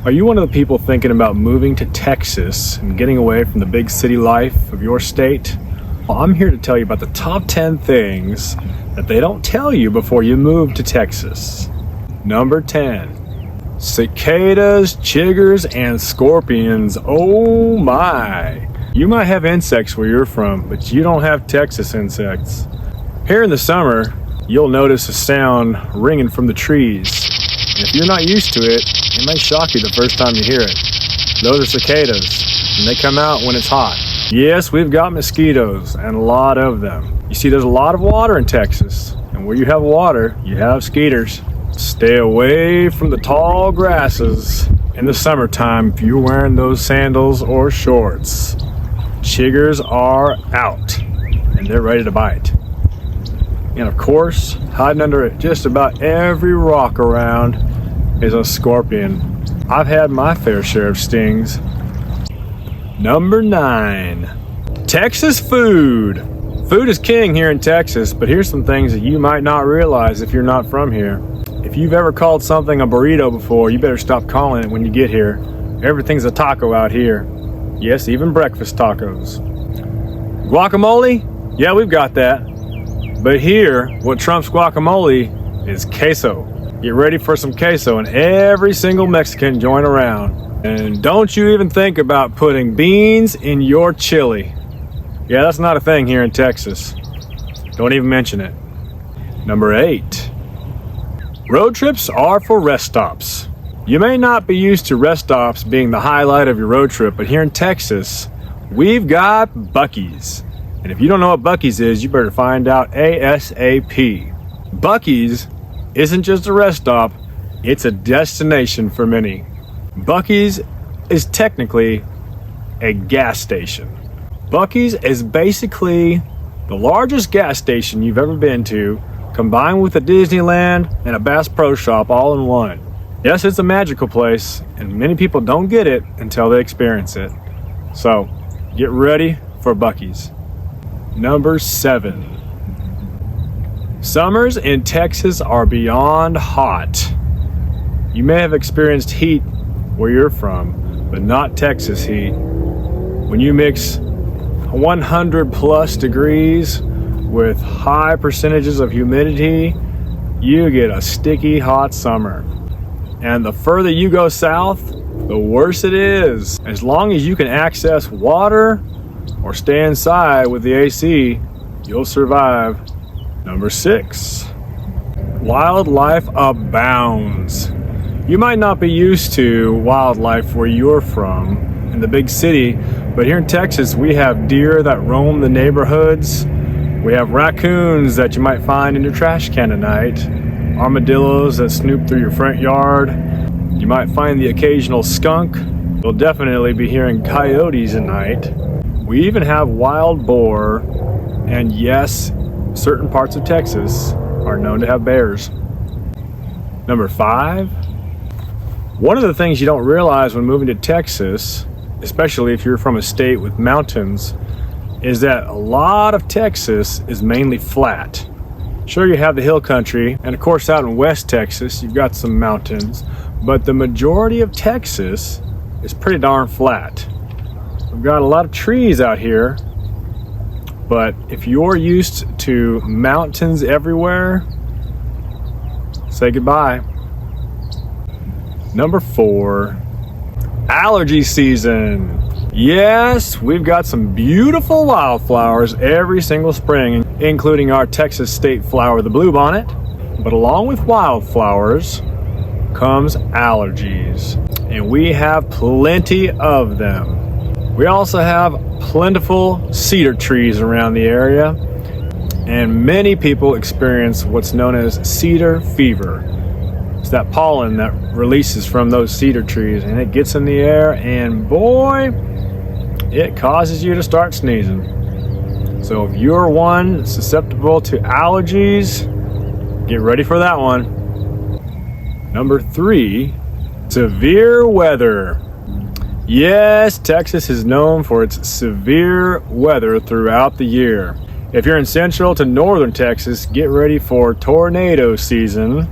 Are you one of the people thinking about moving to Texas and getting away from the big city life of your state? Well, I'm here to tell you about the top 10 things that they don't tell you before you move to Texas. Number 10, cicadas, chiggers, and scorpions. Oh my! You might have insects where you're from, but you don't have Texas insects. Here in the summer, you'll notice a sound ringing from the trees. And if you're not used to it, it may shock you the first time you hear it. Those are cicadas, and they come out when it's hot. Yes, we've got mosquitoes, and a lot of them. You see, there's a lot of water in Texas, and where you have water, you have skeeters. Stay away from the tall grasses in the summertime if you're wearing those sandals or shorts. Chiggers are out, and they're ready to bite. And of course, hiding under just about every rock around is a scorpion. I've had my fair share of stings. Number 9, Texas food. Food is king here in Texas, but here's some things that you might not realize if you're not from here. If you've ever called something a burrito before, you better stop calling it when you get here. Everything's a taco out here. Yes, even breakfast tacos. Guacamole? Yeah, we've got that. But here, what trumps guacamole is queso. Get ready for some queso in every single Mexican joint around. And don't you even think about putting beans in your chili. Yeah, that's not a thing here in Texas. Don't even mention it. Number 8, road trips are for rest stops. You may not be used to rest stops being the highlight of your road trip, but here in Texas, we've got Buc-ee's. And if you don't know what Buc-ee's is, you better find out ASAP. Buc-ee's isn't just a rest stop, it's a destination for many. Buc-ee's is technically a gas station. Buc-ee's is basically the largest gas station you've ever been to, combined with a Disneyland and a Bass Pro Shop all in one. Yes, it's a magical place, and many people don't get it until they experience it. So, get ready for Buc-ee's. Number 7, summers in Texas are beyond hot. You may have experienced heat where you're from, but not Texas heat. When you mix 100 plus degrees with high percentages of humidity, you get a sticky hot summer. And the further you go south, the worse it is. As long as you can access water or stay inside with the AC, you'll survive. Number 6, wildlife abounds. You might not be used to wildlife where you're from in the big city, but here in Texas, we have deer that roam the neighborhoods. We have raccoons that you might find in your trash can at night, armadillos that snoop through your front yard. You might find the occasional skunk. You'll definitely be hearing coyotes at night. We even have wild boar, and yes, certain parts of Texas are known to have bears. Number 5, one of the things you don't realize when moving to Texas, especially if you're from a state with mountains, is that a lot of Texas is mainly flat. Sure, you have the hill country, and of course out in West Texas, you've got some mountains, but the majority of Texas is pretty darn flat. We've got a lot of trees out here, but if you're used to mountains everywhere, say goodbye. Number 4, allergy season. Yes, we've got some beautiful wildflowers every single spring, including our Texas state flower, the bluebonnet. But along with wildflowers comes allergies, and we have plenty of them. We also have plentiful cedar trees around the area, and many people experience what's known as cedar fever. It's that pollen that releases from those cedar trees, and it gets in the air, and boy, it causes you to start sneezing. So if you're one susceptible to allergies, get ready for that one. Number 3, severe weather. Yes, Texas is known for its severe weather throughout the year. If you're in central to northern Texas, get ready for tornado season.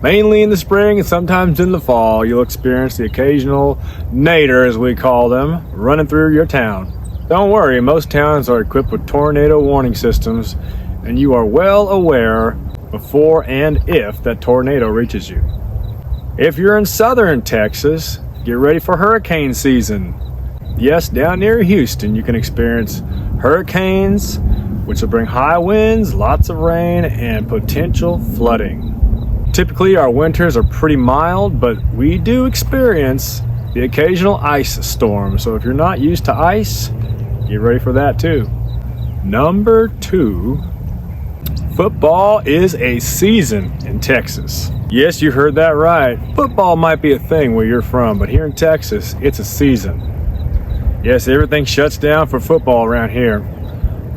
Mainly in the spring and sometimes in the fall, you'll experience the occasional nader, as we call them, running through your town. Don't worry, most towns are equipped with tornado warning systems, and you are well aware before and if that tornado reaches you. If you're in southern Texas, get ready for hurricane season. Yes, down near Houston, you can experience hurricanes, which will bring high winds, lots of rain, and potential flooding. Typically, our winters are pretty mild, but we do experience the occasional ice storm. So if you're not used to ice, get ready for that too. Number 2, football is a season in Texas. Yes, you heard that right. Football might be a thing where you're from, but here in Texas, it's a season. Yes, everything shuts down for football around here.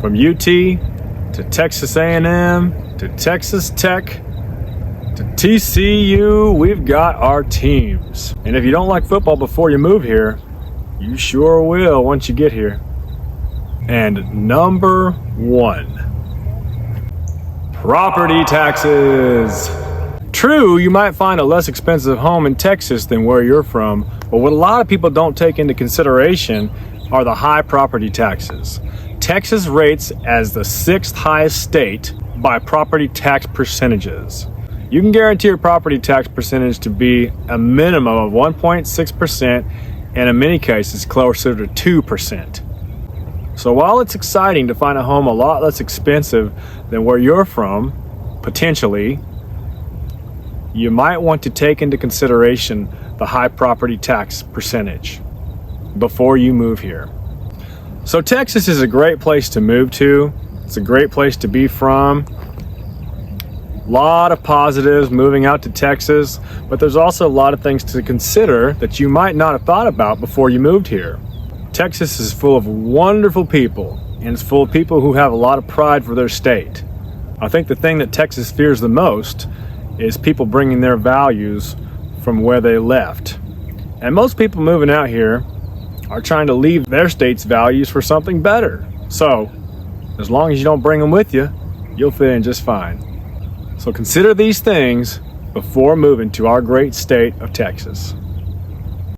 From UT to Texas A&M to Texas Tech to TCU, we've got our teams. And if you don't like football before you move here, you sure will once you get here. And number 1, property taxes. True, you might find a less expensive home in Texas than where you're from, but what a lot of people don't take into consideration are the high property taxes. Texas rates as the 6th highest state by property tax percentages. You can guarantee your property tax percentage to be a minimum of 1.6%, and in many cases closer to 2%. So while it's exciting to find a home a lot less expensive than where you're from, potentially, you might want to take into consideration the high property tax percentage before you move here. So Texas is a great place to move to. It's a great place to be from. Lot of positives moving out to Texas, but there's also a lot of things to consider that you might not have thought about before you moved here. Texas is full of wonderful people, and it's full of people who have a lot of pride for their state. I think the thing that Texas fears the most is people bringing their values from where they left. And most people moving out here are trying to leave their state's values for something better. So, as long as you don't bring them with you, you'll fit in just fine. So consider these things before moving to our great state of Texas.